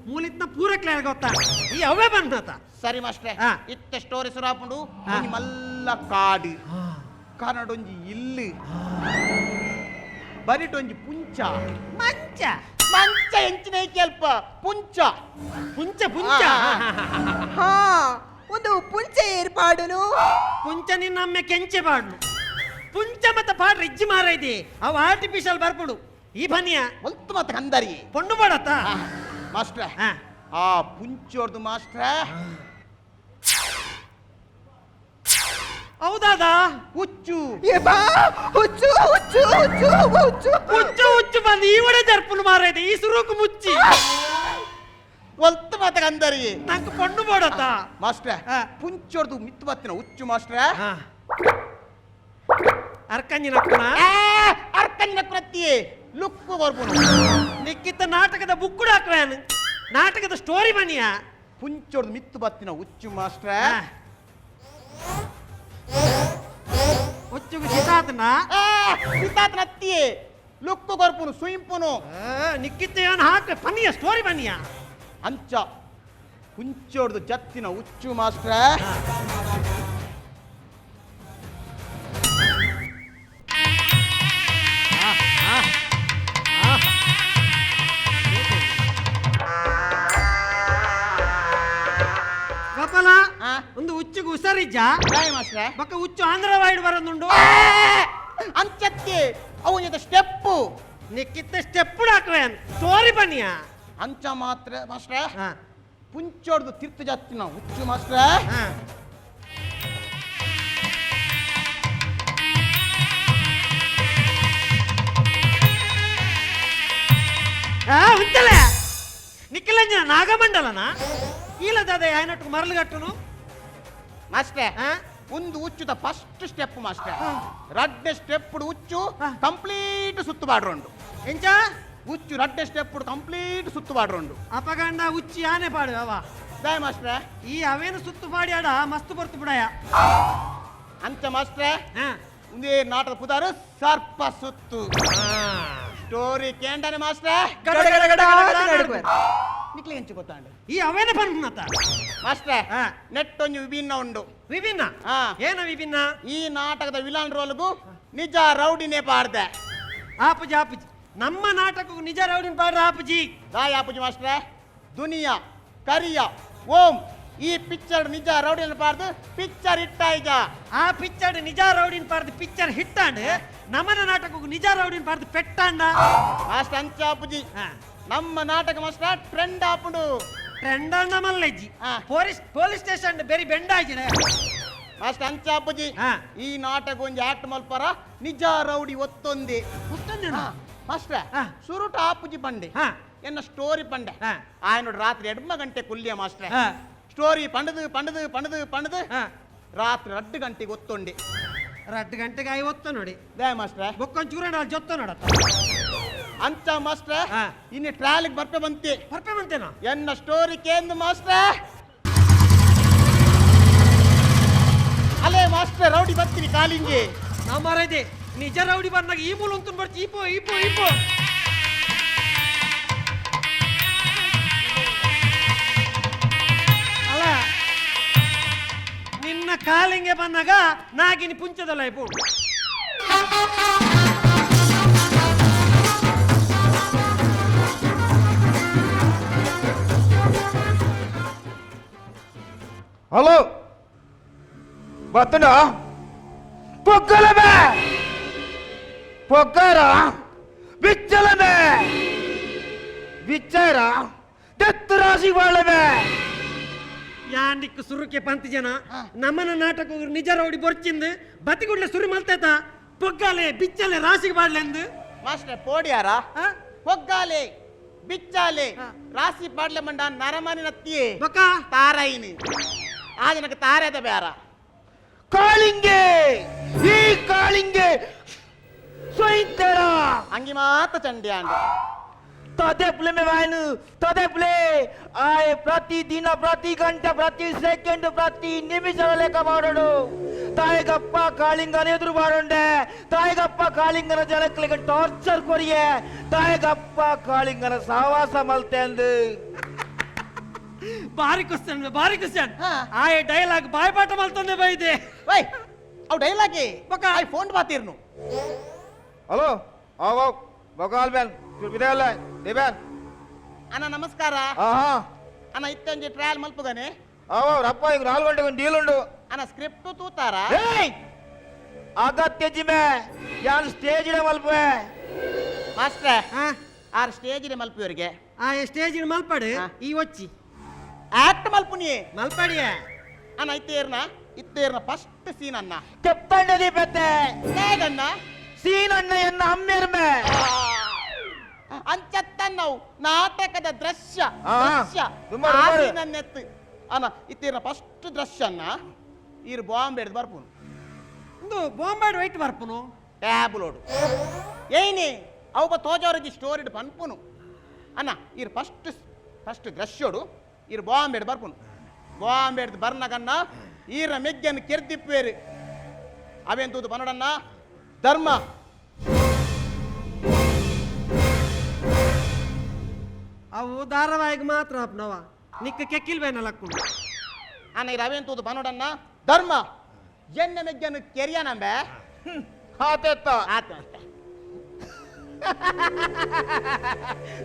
ಮೂಲಿತ್ನ ಪೂರ ಕ್ಲಿಯರ್ ಗೊತ್ತಾ ಈ ಅವೇ ಬಂದತ ಸರಿ ಮಾಸ್ಟರ್ ಹಾ. ಇತ್ತ ಸ್ಟೋರಿ ಸುರಾಪುಂಡು ಹಾ. ಒಂಜಿ ಮಲ್ಲ ಕಾಡು ಕನ್ನಡೊಂಜಿ ಇಲ್ಲು ಬರಿಟೊಂಜಿ ಪುಂಚ ಮಂಚ ಮಂಚ ಎಂಚಿನ ಅಲ್ಪ ಪುಂಚ ಪುಂಚ ಪುಂಚ ಹಾ ಒಂದು ಪುಂಚೆ ಏರ್ಪಾಡುನು ಪುಂಚ ನಿನ್ನೊಮ್ಮೆ ಕೆಂಚೆ ಬಾಡ್ನು ಪುಂಚ ಮತ್ತೆ ಪಾಡ್ರ ಇಜ್ಜಿ ಮಾರ ಇದೆ ಅವು ಆರ್ಟಿಫಿಷಿಯಲ್ ಬರ್ಬಿಡು ಈ ಬನಿಯ ಒಲ್ತು ಮತ್ತೆ ಕಂದರಿ ಪೊಂಡು ಬಾಡತ್ತ ಮಾಸ್ಟ್ರ ಹಾ. ಆ ಪುಂಚೋರ್ದು ಮಾಸ್ಟ್ರ ಹೌದಾದ ಹುಚ್ಚು ಏ ಬಾ ಹುಚ್ಚು ಹುಚ್ಚು ಹುಚ್ಚು ಹುಚ್ಚು ಹುಚ್ಚು ಹುಚ್ಚು ಬಂದು ಈ ಒಡೆ ಜರ್ಪುನು ಮಾರ ಇದೆ ಈ ಸುರುಕು ಮುಚ್ಚಿ ಒಲ್ತು ಮತ್ತೆ ಕಂದರಿ ನಂಗೆ ಪೊಂಡು ಬಾಡತ್ತ ಮಾಸ್ಟ್ರ ಹಾ. ಪುಂಚೋರ್ದು ಮಿತ್ತು ಬತ್ತಿನ ಹುಚ್ಚು ಮಾಸ್ಟ್ರ ಅರ್ಕಂಜಿನ ಕುಣ ಅರ್ಕಂಜಿನ ಪ್ರತಿ ಲುಕ್ಕು ಬರ್ಬೋದು ನಿಕ್ಕಿತ್ತ ನಾಟಕದ ಬುಕ್ಕುಡು ಹಾಕ್ವೇನು ನಾಟಕದ ಸ್ಟೋರಿ ಬನಿಯ ಪುಂಚೋರ್ದು ಮಿತ್ತು ಬತ್ತಿನ ಹುಚ್ಚು ಮಾಸ್ಟ್ರ ಹುಚ್ಚುಗು ಸಿತಾತನ ಸಿತಾತ್ ನತ್ತಿ ಲುಕ್ಕು ಕೊರ್ಪುನು ಸುಯಿಂಪುನು ನಿಕ್ಕಿತ್ತ ಏನು ಹಾಕ ಪನಿಯ ಸ್ಟೋರಿ ಬನಿಯ ಅಂಚ ಪುಂಚೋರ್ದು ಜತ್ತಿನ ಹುಚ್ಚು ಮಾಸ್ಟ್ರ ಗೋಪಾಲ ಆ? ಒಂದು ಹುಚ್ಚುಗು ಹುಷಾರಿಜ್ಜ ಯಾಯ್ ಮಾಸ್ಟ್ರ ಬಕ್ಕ ಹುಚ್ಚು ಆಂಧ್ರ ವಾಯ್ಡ್ ಬರೋದುಂಡು ಅಂಚತ್ತಿ ಅವು ಜೊತೆ ಸ್ಟೆಪ್ಪು ನಿಕ್ಕಿತ್ತ ಸ್ಟೆಪ್ಪುಡು ಹಾಕ್ವೇನ್ ಸ್ಟೋರಿ ಬನಿಯ ಅಂಚ ಮಾತ್ರ ಮಾಸ್ಟ್ರ ಹಾ ಪುಂಚೋರ್ದು ತೀರ್ಥ ಜತ್ತಿನ ಹುಚ್ಚು ಮಾಸ್ಟ್ರ ಹಾ ఉంచలే నిఖిలంజన నాగమండలన ఈలదాద ఆయనట్టు మరలు కట్టును ಮಾಸ್ಟ್ರ ఆ? ಒಂದು ಹುಚ್ಚುದ ಫಸ್ಟ್ ಸ್ಟೆಪ್ ಮಾಸ್ಟ್ರ ಹಾ. ರಡ್ಡೆ ಸ್ಟೆಪ್ ಹುಚ್ಚು ಹಾ. ಕಂಪ್ಲೀಟ್ ಸುತ್ತುಬಾಡ್ರೋಂಡು ಎಂಚ ಹುಚ್ಚು ರಡ್ಡೆ ಸ್ಟೆಪ್ ಕಂಪ್ಲೀಟ್ ಸುತ್ತುಬಾಡ್ರೋಂಡು ಅಪಗಂಡ ಉಚ್ಚಿ ಆನೆ ಪಾಡು ಅವ ದಯ ಮಾಸ್ಟ್ರ ಈ ಅವೇನು ಸುತ್ತು ಪಾಡಿ ಆಡ ಮಸ್ತು ಬರ್ತು ಬಿಡಯ ಅಂಚ ಮಾಸ್ಟ್ರ ಹಾ. ಒಂದೇ ನಾಟಕ ಪುದಾರು ಸರ್ಪ ಸುತ್ತು ಸ್ಟೋರಿ ಕೇಂಡನೆ ಮಾಸ್ಟ್ರ ಗಡ ಗಡ ಗಡ ಅಂತ ನಡುಗುವೆ ನಿಕ್ಲಿ ಹೆಂಚು ಗೊತ್ತಾಂಡು ಈ ಅವೇನ ಪನ್ನತ ಮಾಸ್ಟ್ರ ಹಾ. ನೆಟ್ ಒಂಜಿ ವಿಭಿನ್ನ ಉಂಡು ವಿಭಿನ್ನ ಹಾ. ಏನ ವಿಭಿನ್ನ ಈ ನಾಟಕದ ವಿಲನ್ ರೋಲ್ಗೂ ನಿಜ ರೌಡಿನೇ ಪಾಡ್ದೆ ಆಪುಜಿ ಆಪುಜಿ ನಮ್ಮ ನಾಟಕಕ್ಕೂ ನಿಜ ರೌಡಿನ ಪಾಡ್ರ ಆಪುಜಿ ದಾಯ ಆಪುಜಿ ಮಾಸ್ಟ್ರ ದುನಿಯಾ ಕರಿಯ ಓಂ ಈ ಪಿಕ್ಚರ್ ನಿಜ ರೌಡಿನ ಪಾಡ್ದು ಪಿಕ್ಚರ್ ಹಿಟ್ಟ ಈಗ ಆ ಪಿಕ್ಚರ್ ನಿಜ ರೌಡಿನ ಪಾಡ್ದು ಪಿಕ್ಚರ್ ಹಿಟ್ಟಾಂಡ್ ನಮ್ಮನ ನಾಟಕಕ್ಕೂ ನಿಜ ರೌಡಿನ ಪಾಡ್ದು ಪೆಟ್ಟಾಂಡ ಮಾಸ್ಟರ್ ಅಂಚ ಆಪುಜಿ ಹಾ. ನಮ್ಮ ನಾಟಕ ಮಾಸ್ಟರ್ ಟ್ರೆಂಡ್ ಆಪುಂಡು ಟ್ರೆಂಡ್ ಅಣ್ಣ ಮಲ್ಲಜ್ಜಿ ಹಾ. ಪೊಲೀಸ್ ಸ್ಟೇಷನ್ ಬೇರೆ ಬೆಂಡ ಆಗಿದೆ ಮಾಸ್ಟರ್ ಅಂಚ ಆಪುಜಿ ಹಾ. ಈ ನಾಟಕ ಒಂಜಿ ಆಕ್ಟ್ ಮಲ್ಪರ ನಿಜ ರೌಡಿ ಒತ್ತೊಂದಿ ಮಾಸ್ಟರ್ ಹಾ. ಸುರುಟ ಆಪುಜಿ ಪಂಡೆ ಹಾ. ಎನ್ನ ಸ್ಟೋರಿ ಪಂಡೆ ಹಾ. ಆಯ್ನೋಡು ರಾತ್ರಿ 2 ಗಂಟೆ ಕುಲ್ಲಿಯ ಮಾಸ್ಟರ್ ಹಾ. ಸ್ಟೋರಿ ಪಂಡದು ಹಾ. ರಾತ್ರಿ 2 ಗಂಟೆಗೆ ಒತ್ತೊಂಡೆ 2 ಗಂಟೆಗೆ 50 ನೋಡಿ ದಯ ಮಾಸ್ಟರ್ ಬೊಕ್ಕೊಂಚೂರ ನಾನು ಜೊತ್ತ ನೋಡತ್ತ ಅಂಚ ಮಾಸ್ಟರ್ ಹಾ. ಇನ್ನು ಟ್ರಾಲಿಗೆ ಬರ್ಪೆ ಬಂತಿ ಹೊರಪೆ ಬಂತೇನೋ ಎನ್ನ ಸ್ಟೋರಿ ಕೇಂದ್ರ ಮಾಸ್ಟರ್ ಅಲ್ಲೇ ಮಾಸ್ಟರ್ ರೌಡಿ ಬರ್ತೀನಿ ಕಾಲಿಂಗೆ ನಾ ಮಾರೈದೆ ನಿಜ ರೌಡಿ ಬಂದಾಗ ಈ ಮೂಲ ಅಂತ ಬರ್ತಿ ಈಪೋ ಈಪೋ ಈಪೋ ಅಲ್ಲ ನಿನ್ನ ಕಾಲಿಂಗೆ ಬಂದಾಗ ನಾಗಿನಿ ಪುಂಚದಲ್ಲ ಇಪ್ಪು హలో బతుడా పొక్కలమే పొక్కరా బిచ్చలమే బిచ్చారా తెత్తు రాసి వాళ్ళమే ಯಾಂಡಿಕ್ ಸುರುಕೆ ಪಂತಿ ಜನ ನಮ್ಮನ ನಾಟಕ ನಿಜ ರೌಡಿ ಬೊರ್ಚಿಂದು ಬತಿಗುಡ್ಲೆ ಸುರಿ ಮಲ್ತೇತ ಪೊಗ್ಗಾಲೆ ಬಿಚ್ಚಲೆ ರಾಸಿಗೆ ಬಾಡ್ಲೆಂದು ಮಾಸ್ಟರ್ ಪೋಡಿಯಾರ ಹೊಗ್ಗಾಲೆ ಬಿಚ್ಚಾಲೆ ರಾಸಿ ಪಾಡ್ಲೆ ಮಂಡ ನರಮನಿ ನತ್ತಿಯೇ ಬೊಕ್ಕ ತಾರಾಯಿನಿ ಆ ಜನಕ್ಕೆ ತಾರೇದ ಬೇರ ಕಾಳಿಂಗೆ ಈ ಕಾಳಿಂಗೆ ಸೊಯ್ತಾರ ಹಂಗಿ ಮಾತ ಚಂಡಿ ಅಂಡ ತದೆಪ್ಲೆ ಮೇ ವಾಯ್ನು ತದೆಪ್ಲೆ ಆಯ್ ಪ್ರತಿ ದಿನ ಪ್ರತಿ ಗಂಟೆ ಪ್ರತಿ ಸೆಕೆಂಡ್ ಪ್ರತಿ ನಿಮಿಷ ಲೆಕ್ಕ ಮಾಡೋಡು ತಾಯಿಗಪ್ಪ ಕಾಳಿಂಗನ ಎದುರು ಮಾಡೋಂಡೆ ತಾಯಿಗಪ್ಪ ಕಾಳಿಂಗನ ಜನಕ್ಕೆ ಟಾರ್ಚರ್ ಕೊರಿಯೆ ತಾಯಿಗಪ್ಪ ಕಾಳಿಂಗನ ಸಹವಾಸ ಮಲ್ತೆ ಅಂದು ಭಾರಿ ಕ್ವಶನ್ ಹಾ. ಆ ಡೈಲಾಗ್ ಬಾಯ್ಪಾಠ ಮಲ್ತಂದೆ ಬೈದೆ ವೈ ಅವು ಡೈಲಾಗಿ ಬೊಕ. ಐ ಫೋನ್ ಬಾತಿರ್ನು ಹಲೋ ಆವ್ ಬಗಾಲ್ ಬ್ಯಾನ್ ಬಿದಲ್ಲ ದೇಬ್ಯಾನ್ ಅಣ್ಣ ನಮಸ್ಕಾರ ಆಹಾ ಅಣ್ಣ ಇತ್ತೊಂಜಿ ಟ್ರಯಲ್ ಮಲ್ಪುಗನೆ ಆವ್ ರಪ್ಪ ಈಗ 4 ಗಂಟೆಗೆ ಒಂದು ಡೀಲ್ ಉಂಡು ಅಣ್ಣ ಸ್ಕ್ರಿಪ್ಟ್ ತೂತಾರ ಏಯ್ ಅಗತ್ಯ ಜಿಮೆ ಯಾನ್ ಸ್ಟೇಜ್ ಇಡ ಮಲ್ಪೆ ಮಾಸ್ಟ್ರೆ ಹಾ ಆರ್ ಸ್ಟೇಜ್ ಮಲ್ಪಿಯವರಿಗೆ ಆ ಸ್ಟೇಜ್ ಮಲ್ಪಡು ಹಾ. ಈ ಒಚ್ಚಿ ಆಕ್ಟ್ ಮಲ್ಪುನಿ ಮಲ್ಪಡಿಯ ಅಣ್ಣ ಇತ್ತೇರ್ನ ಫಸ್ಟ್ ಸೀನ್ ಅಣ್ಣ ಕೆಪ್ಪಣ್ಣ ದೀಪತ್ತೆ ಹೇಗಣ್ಣ ಸೀನ್ ಅಣ್ಣ ಎನ್ನ ಅಮ್ಮೆರ್ಮೆ ಅಂಚತ್ತನ್ನವು ನಾಟಕದ ದೃಶ್ಯ ಆ, ದೃಶ್ಯ ತುಂಬಾ ಆ ತುಂಬಾ. scene ಅನ್ನೆತ್ತು ಅಣ್ಣ ಇತ್ತೇರ್ನ ಫಸ್ಟ್ ದೃಶ್ಯ ಅಣ್ಣ ಇರ್ ಬಾಂಬ್ ಹಿಡ್ದು ಬರ್ಪುನು ಒಂದು ಬಾಂಬಾಡ್ ವೈಟ್ ಬರ್ಪುನು ಟ್ಯಾಬ್ಲೋಡು ಏನಿ ಅವು ತೋಜವರಿಗೆ ಸ್ಟೋರಿಡ್ ಪನ್ಪುನು ಅಣ್ಣ ಇರ್ ಫಸ್ಟ್ ದೃಶ್ಯೋಡು ಇರ್ ಬಾಂಬ್ ಹಿಡ್ದು ಬರ್ಪುನು ಬಾಂಬ್ ಹಿಡ್ದು ಬರ್ನಗನ್ನ ಈರ ಮೆಗ್ಗನ್ನು ಕೆರ್ದಿಪ್ಪೇರು ಅವೆಂತೂದು ಪನ್ನಡನ್ನ ಧರ್ಮ ಅವು ಧಾರಾವಾಹಿಗೆ ಮಾತ್ರ ಅಪ್ನವ ನಿಕ್ಕ ಕೆಕ್ಕಿಲ್ವೇನಲ್ಲ ಹಾಕೊಂಡು ಅಣ್ಣ ಇರ್ ಅವೆಂತೂದು ಪನ್ನಡನ್ನ ಧರ್ಮ ಎನ್ನ ಮೆಗ್ಗನ್ನು ಕೆರಿಯನಂಬೆ ಹಾತೆತ್ತ ಆತ ಅಷ್ಟೇ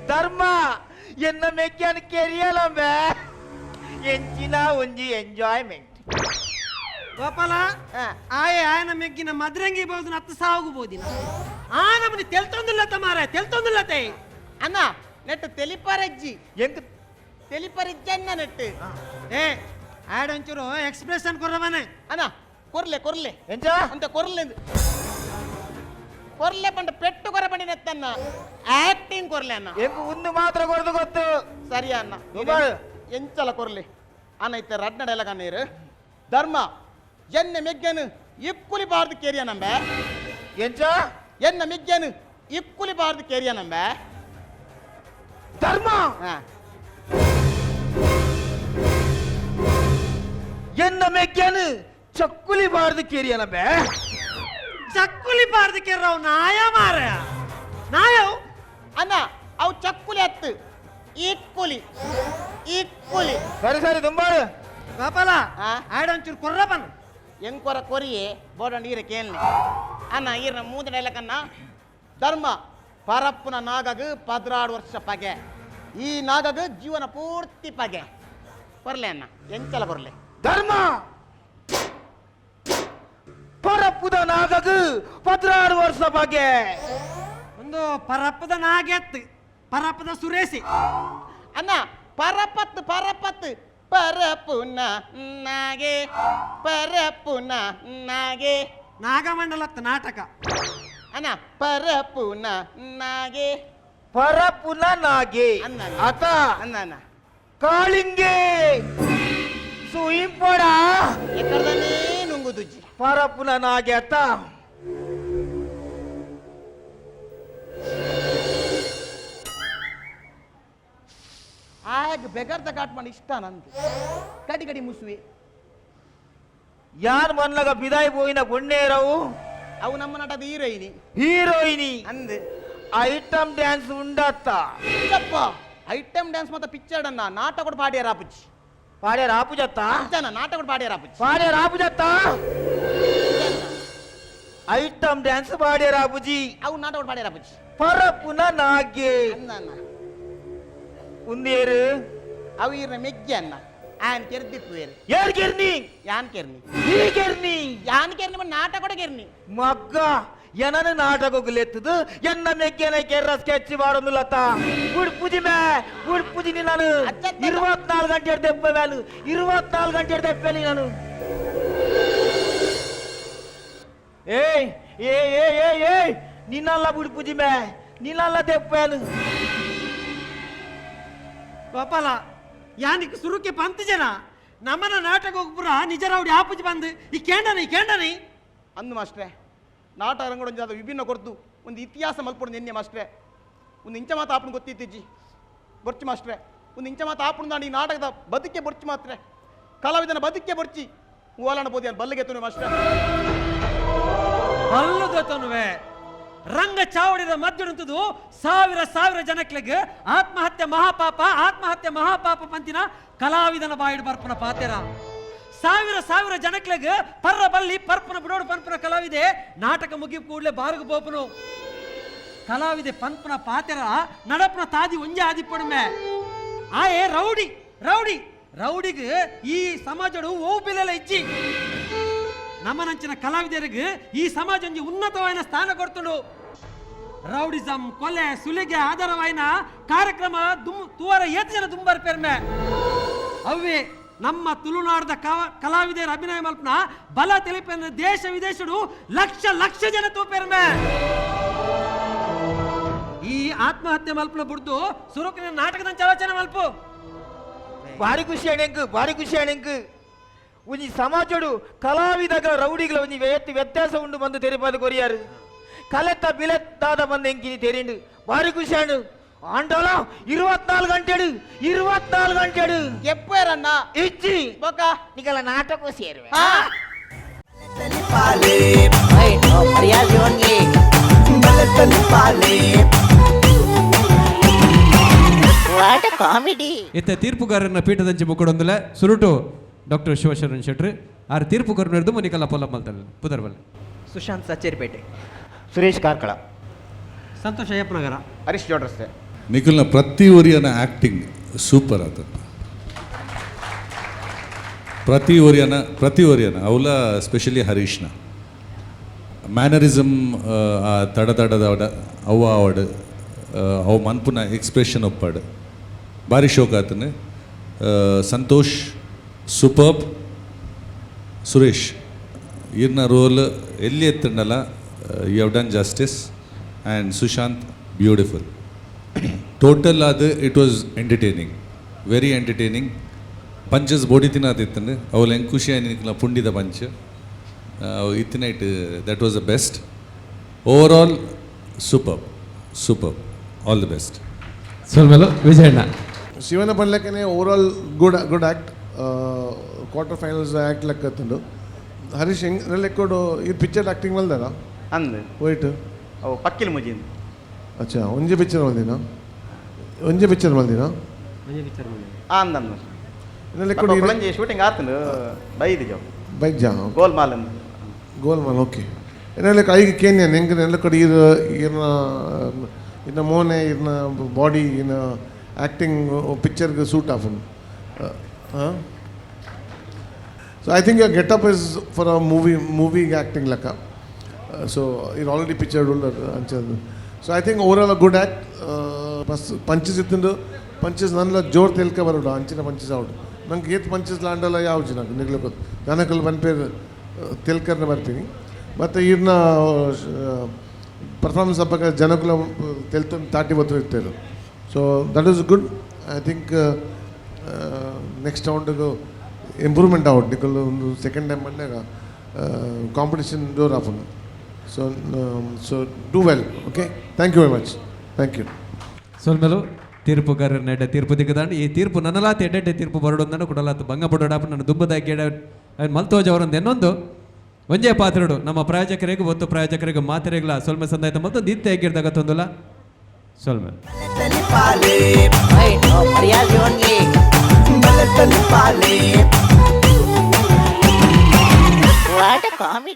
ಧರ್ಮ ಎನ್ನ ಮೆಕ್ಯಾನ್ ಕೆರಿಯಲಂಬೆ ಎಂಚಿನ ಒಂಜಿ ಎಂಜಾಯ್ಮೆಂಟ್ ಗೋಪಾಲ ಹಾ. ఆయన ಮೆಗ್ಗಿನ ಮದ್ರಂಗಿ ಬಹುದು ಹತ್ತು ಸಾಗುಬೋದಿನ ಆ ನಮ್ಮನಿ ತೆಲ್ತೊಂದಿಲ್ಲತ್ತ ಮಾರ ತೆಲ್ತೊಂದಿಲ್ಲತೆ ಅಣ್ಣ ನೆಟ್ಟು ತೆಲಿಪರಜ್ಜಿ ಎಂಕ್ ತೆಲಿಪರಿಜ್ಜನ್ನ ನೆಟ್ಟು ಏ ಆಡೊಂಚೂರು ಎಕ್ಸ್ಪ್ರೆಷನ್ ಕೊರವನೆ ಅಣ್ಣ ಕೊರ್ಲೆ ಎಂಚ ಅಂತ ಕೊರ್ಲೆ ಪಂಡ ಪೆಟ್ಟು ಕೊರ ಪಂಡಿನತ್ತನ್ನ ಆಕ್ಟಿಂಗ್ ಕೊರ್ಲೆ ಅಣ್ಣ ಎಂಕ್ ಒಂದು ಮಾತ್ರ ಕೊರದು ಗೊತ್ತು ಸರಿ ಅಣ್ಣ ದುಬಾರು. ಎಂಚಲ ಕೊರ್ಲೆ ಅಣ್ಣ ಇತ್ತ ರಡ್ನಡೆಲ್ಲ ಕಣ್ಣೀರು ಧರ್ಮ ಎನ್ನ ಮೆಗ್ಗನು ಇಕ್ಕುಲಿ ಬಾರ್ದು ಕೇರಿಯ ನಂಬೆ ಎಂಚ ಎನ್ನ ಮೆಗ್ಗನು ಇಕ್ಕುಲಿ ಬಾರ್ದು ಕೇರಿಯ ನಂಬೆ ಧರ್ಮ ಹಾ ಎನ್ನ ಮೆಕ್ಯಾನ್ ಚಕ್ಕುಲಿ ಬಾರ್ದು ಕೆರಿಯಲಂಬೆ ಚಕ್ಕುಲಿ ಪಾರ್ದು ಕೆರ್ರವ್ ನಾಯ ಮಾರ ನಾಯವ್ ಅಣ್ಣ ಅವು ಚಕ್ಕುಲಿ ಹತ್ತು ಇಕ್ಕುಲಿ ಸರಿ ಸರಿ ದುಂಬಾರು ಗೋಪಾಲ ಆ? ಆಡೊಂಚೂರು ಕೊರ್ರಬನ್ ಎಂಕೊರ ಕೊರಿಯೆ ಬೋಡಂಡ್ ಈರ ಕೇಳ್ನೆ ಅಣ್ಣ ಈರ್ನ ಮೂದು ನೆಲಕನ್ನ ಧರ್ಮ ಪರಪ್ಪನ ನಾಗಗ್ 16 ವರ್ಷ ಪಗೆ ಈ ನಾಗಗ್ ಜೀವನ ಪೂರ್ತಿ ಪಗೆ ಕೊರ್ಲೆ ಅಣ್ಣ ಎಂಚಲ ಕೊರ್ಲೆ ಧರ್ಮ ಪರಪ್ಪುದ ನಾಗಗ್ 16 ವರ್ಷ ಬಗ್ಗೆ ಒಂದು ಪರಪ್ಪದ ನಾಗೆತ್ತು ಪರಪ್ಪದ ಸುರೇಶಿ ಅಣ್ಣ ಪರಪತ್ತು ಪರಪುನ ನಾಗೆ ನಾಗಮಂಡಲತ್ತ ನಾಟಕ ಅಣ್ಣ ಪರಪುನ ನಾಗೆ ಪರಪ್ಪುನ ನಾಗೆ ಅನ್ನ. ಆತ ಅಣ್ಣ ಕಾಳಿಂಗೆ ಸುಯಿಂಪಡ ಎಕ್ಕಡದನೇ ನುಂಗುದುಜ್ಜಿ ಪರಪ್ಪುನ ನಾಗೆ ಆತ ಆಗ ಬೆಗರ್ದ ಕಾಟ್ಮಂಡ್ ಇಷ್ಟ ನಂದು ಕಡಿ ಮುಸುವೆ ಯಾನ್ ಮನ್ನಗ ಬಿದಾಯಿ ಪೋಯಿನ ಬೊಣ್ಣೇರವು ಅವು ನಮ್ಮ ನಟದ ಹೀರೋಯಿನಿ ಅಂದ್ ಐಟಮ್ ಡ್ಯಾನ್ಸ್ ಉಂಡತ್ತ ಇಲ್ಲಪ್ಪ ಐಟಮ್ ಡ್ಯಾನ್ಸ್ ಮತ್ತೆ ಪಿಕ್ಚರ್ ಅನ್ನ ನಾಟಕ ಪಾಡ್ಯಾರ ಆಪುಜಿ ಪಾಡ್ಯ ರಾಪುಜತ್ತ ಜನ ನಾಟಕ ಪಾಡ್ಯಾರ ಆಪುಜಿ ಪಾಡ್ಯ ರಾಪುಜತ್ತ ಐಟಮ್ ಡ್ಯಾನ್ಸ್ ಪಾಡ್ಯ ರಾಪುಜಿ ಅವು ನಾಟಕ ಪಾಡ್ಯಾರ ಆಪುಜಿ ಪರಪ್ಪುನ ನಾಗೆ ಅನ್ನ ಉಂದೇರು ಅವು ಇರ್ನ ಮೆಗ್ಗೆ ಅನ್ನ ಆನ್ ಕೆರ್ದಿಪ್ಪುವೇರು ಏರ್ ಗೆರ್ನಿ ಯಾನ್ ಕೆರ್ನಿ ಈ ಗೆರ್ನಿ ಯಾನ್ ಕೆರ್ನಿ ಮತ್ತೆ ನಾಟಕ ಕೆರ್ನಿ ಮಗ್ಗ ಎನನ ನಾಟಕಲೆತ್ತದು ಎನ್ನ ಮೆಗ್ಗೆನ ಕೆರ್ರ ಸ್ಕೆಚ್ ಮಾಡೋದಿಲ್ಲತ್ತ ಉಡ್ಪುಜಿ ನಾನು ಅಚ್ಚತ್ತ. 24 ಗಂಟೆ ತೆಪ್ಪ ವ್ಯಾಲು 24 ಗಂಟೆ ತೆಪ್ಪಲಿ ನಾನು ಏಯ್ ಏ ಏ ಏ ಏ ನಿನ್ನಲ್ಲ ಬುಡ್ಪುಜಿ ಮೇ ನಿನ್ನಲ್ಲ ತೆಪ್ಪಲು ಗೋಪಾಲ ಯಾನಿಕ್ ಸುರುಕೆ ಪಂತ ಜನ ನಮ್ಮನ ನಾಟಕ ಹೋಗ್ಬುರ ನಿಜರೌಡಿ ಆಪುಜಿ ಬಂದು ಈ ಕೇಂಡನಿ ಅಂದು ಮಾಸ್ಟ್ರೆ ನಾಟಕ ರಂಗಡೊಂಜಾದ ವಿಭಿನ್ನ ಕೊರ್ದು ಒಂದು ಇತಿಹಾಸ ಮಲ್ಪೊಡು ನಿನ್ನೆ ಮಾಸ್ಟ್ರೆ ಒಂದು ಇಂಚ ಮಾತು ಆಪಣ ಗೊತ್ತಿತ್ತಿಜ್ಜಿ ಬೊರ್ಚಿ ಮಾಸ್ಟ್ರೆ ಒಂದು ಇಂಚ ಮಾತು ಆಪಣ ಈ ನಾಟಕದ ಬದುಕೆ ಬೊರ್ಚಿ ಮಾತ್ರೆ ಕಲಾವಿದನ ಬದುಕೆ ಬೊರ್ಚಿ ಓಲಾಣ ಬೋದಿ ಅಲ್ಲಿ ಬಲ್ಲಿಗೆ ತುಣಿ ಮಾಸ್ಟ್ರೆ ಅಲ್ಲದತನುವೆ ರಂಗ ಚಾವಡಿದ ಮಧ್ಯಡುಂತದು ಸಾವಿರ ಜನಕ್ಲೆಗ್ ಆತ್ಮಹತ್ಯೆ ಮಹಾಪಾಪ ಪಂತಿನ ಕಲಾವಿದನ ಬಾಯಿಡ್ ಬರ್ಪನ ಪಾತೆರ ಸಾವಿರ ಜನಕ್ಲೆಗ್ ಪರ್ರ ಬಲ್ಲಿ ಪರ್ಪನ ಬಿಡೋಡು ಪಂಪನ ಕಲಾವಿದೆ ನಾಟಕ ಮುಗಿ ಕೂಡಲೇ ಬಾರುಗು ಪೋಪನು ಕಲಾವಿದೆ ಪಂಪನ ಪಾತೆರ ನಡಪನ ತಾದಿ ಒಂಜೆ ಆದಿಪ್ಪಡುಮೆ ಆಯೆ ರೌಡಿಗೆ ಈ ಸಮಾಜಡು ಓ ಬಿಲೆಲ್ಲ ಇಜ್ಜಿ ನಮ್ಮನಂಚಿನ ಕಲಾವಿದರಿಗೆ ಈ ಸಮಾಜ ಒಂಜಿ ಉನ್ನತವಾದ ಸ್ಥಾನ ಕೊಡ್ತುಂಡು ರೌಡಿಸಂ ಕೊಲೆ ಸುಲಿಗೆ ಆಧಾರವಾಯಿನ ಕಾರ್ಯಕ್ರಮ ತೂವರ 7 ಜನ ದುಂಬರ್ ಪೆರ್ಮೆ ಅವೇ ನಮ್ಮ ತುಳುನಾಡದ ಕಲಾವಿದರ ಅಭಿನಯ ಮಲ್ಪನ ಬಲ ತಿಳಿಪೆನ ದೇಶ ವಿದೇಶಡು ಲಕ್ಷ ಜನ ತೂಪೆರ್ಮೆ ಈ ಆತ್ಮಹತ್ಯೆ ಮಲ್ಪನ ಬುಡ್ದು ಸುರುಕಿನ ನಾಟಕದ ಚಲೋಚನೆ ಮಲ್ಪು ಭಾರಿ ಖುಷಿ ಅಣೆಂಕು ಒಂಜಿ ಸಮಾಜಡು ಕಲಾವಿದಗ ರೌಡಿಗಳ ಒಂಜಿ ವ್ಯತ್ಯಾಸ ಉಂಡು ಬಂದು ತೆರಿಪಾದ ಕೊರಿಯಾರು ಕಲೆತ್ತ ಬಿಲೆತ್ತಾದ ಬಂದು ಎಂಕಿನಿ ತೆರಿಂಡು ಭಾರಿ ಖುಷಿ ಆಂಡು ಆಂಡೋಲ 24 ಗಂಟೆಡು ಎಪ್ಪೇರಣ್ಣ ಇಚ್ಚಿ ಬೊಕ ನಿಗಲ ನಾಟಕ ಸೇರುವೆ ಕಾಮಿಡಿ ಇತ್ತ ತೀರ್ಪುಗಾರನ ಪೀಠದಂಚೆ ಮುಕ್ಕಡೊಂದಲೆ ಸುರುಟು ಡಾಕ್ಟರ್ ಶಿವಶರಣ್ ಶೆಟ್ರು ಆರು ತೀರ್ಪುಗಾರನರ್ದು ಮುನಿಕಲ್ಲ ಪೊಲ್ಲ ಮಲ್ತಲ್ಲ ಪುದರ್ವಲ್ಲ ಸುಶಾಂತ್ ಸಚ್ಚೇರಿಪೇಟೆ, ಸುರೇಶ್ ಕಾರ್ಕಳ, ಸಂತೋಷ್ ಅಯ್ಯಪ್ಪನಗರ, ಹರೀಶ್ ಜೋಡ್ರಸ್ತೆ. ನಿಖಿಲ್ನ ಪ್ರತಿ ಒರಿಯನ ಆ್ಯಕ್ಟಿಂಗ್ ಸೂಪರ್ ಆತ ಪ್ರತಿ ಒರಿಯನ ಅವಲ ಸ್ಪೆಷಲಿ ಹರೀಶ್ನ ಮ್ಯಾನರಿಸಮ್ ತಡದ ಅವ ಅವಡು ಅವು ಮನ್ಪುನ ಎಕ್ಸ್ಪ್ರೆಷನ್ ಒಪ್ಪಾಡು ಭಾರಿ ಶೋಕ ಆತನು. ಸಂತೋಷ್ ಸೂಪರ್ಬ್, ಸುರೇಶ್ ಇರ್ನ ರೋಲ್ ಎಲ್ಲಿ ಎತ್ತಂಡಲ್ಲ you have done justice and Sushant beautiful. Total ಅದು it was entertaining, very entertaining. Punches ಬೋಡಿ ತಿನ್ನತಿತ್ತಂದು ಅವಳು ಹೆಂಗೆ ಖುಷಿ ಆಯ್ತು ಪುಂಡಿದ ಪಂಚ್ ಇತ್ತಿನ it that was the best. Over all super all the best. ಸೋಲ್ಮೇಲು ವಿಜಯಣ್ಣ ಶಿವನ ಪಡ್ಲಕ್ಕೇ overall good act. Quarter finals act ಲೆಕ್ಕತ್ತಂಡು. ಹರೀಶ್ ಹೆಂಗೆ ಲೆಕ್ಕೋಡು ಈ ಪಿಕ್ಚರ್ ಆ್ಯಕ್ಟಿಂಗ್ ಮಲ್ದಾರ ಅಂದು ವೈಟ್ ಅವು ಪಕ್ಕಿಲ್ ಮುಜಿಂದು ಅಚ್ಚಾ ಒಂಜೆ ಪಿಕ್ಚರ್ ಮಲ್ದಿನ ಅಂದಂದು ಇನ್ನು ಲೆಕ್ಕೋಡು ಕೊಳಂಜಿ ಶೂಟಿಂಗ್ ಆತಂದು ಬೈದು ಜಾವ್ ಬೈಕ್ ಜಾ ಗೋಲ್ಮಾಲ್ ಅಂದು ಗೋಲ್ಮಾಲ್ ಓಕೆ ಇನ್ನು ಲೆಕ್ಕ ಐದು ಕೇನ್ಯನ್ ಹೆಂಗೆ ನೆಲ್ಲಕಡೆ ಇನ್ನ ಮೋನೆ ಇನ್ನ ಬಾಡಿ ಇನ್ನ ಆ್ಯಕ್ಟಿಂಗ್ ಪಿಕ್ಚರ್ಗೆ ಸೂಟ್ ಆಫನ್. So I think your get-up is for a movie acting laka. So you're already pictured ruler. So I think overall a good act. Punches ittundu punches nanla jor telka barodu anchina punches out. Nange eight punches landala yavu jina nigloku janakal one pair telkarna bartini. Matte irna performance abbaga janakula teltu ತಾಟಿ ಬತ್ತು ಇರ್ತಾರೆ. So that is good. I think next round go improvement out ನಿಕಲ್ಲು ಒಂದು second time ಬಂದಾಗ competition ಡೋರ್ ಆಫನ್. So do well. Okay, thank you very much. Thank you. ಸೋಲ್ಮೇಲು ತೀರ್ಪುಗಾರನ ಎಡ್ಡೆ ತೀರ್ಪು ದಿಕ್ಕದಾಂಡು ಈ ತೀರ್ಪು ನನ್ನಲಾತ ಎಡ್ಡೆ ತೀರ್ಪು ಬರೋಡೊಂದನ್ನು ಕೊಡಲಾತು ಭಂಗ ಪಡೋಡಾಪ ನನ್ನ ದುಬ್ಬದ ಗೆಡ ಮಲ್ತೋಜ್ ಅವರೊಂದು ಇನ್ನೊಂದು ಒಂಜೇ ಪಾತ್ರೆಡು ನಮ್ಮ ಪ್ರಾಯೋಜಕರಿಗೆ ಒತ್ತು ಪ್ರಾಯೋಜಕರಿಗೆ ಮಾತ್ರೆಗಳ ಸೊಲ್ಮೆ ಸಂದಾಯ್ತ ಮತ್ತು ನಿತ್ಯ ಆಗಿರ್ದಾಗ ತೊಂದಲ್ಲ ಸೊಲ್ಮೆ What a comedy.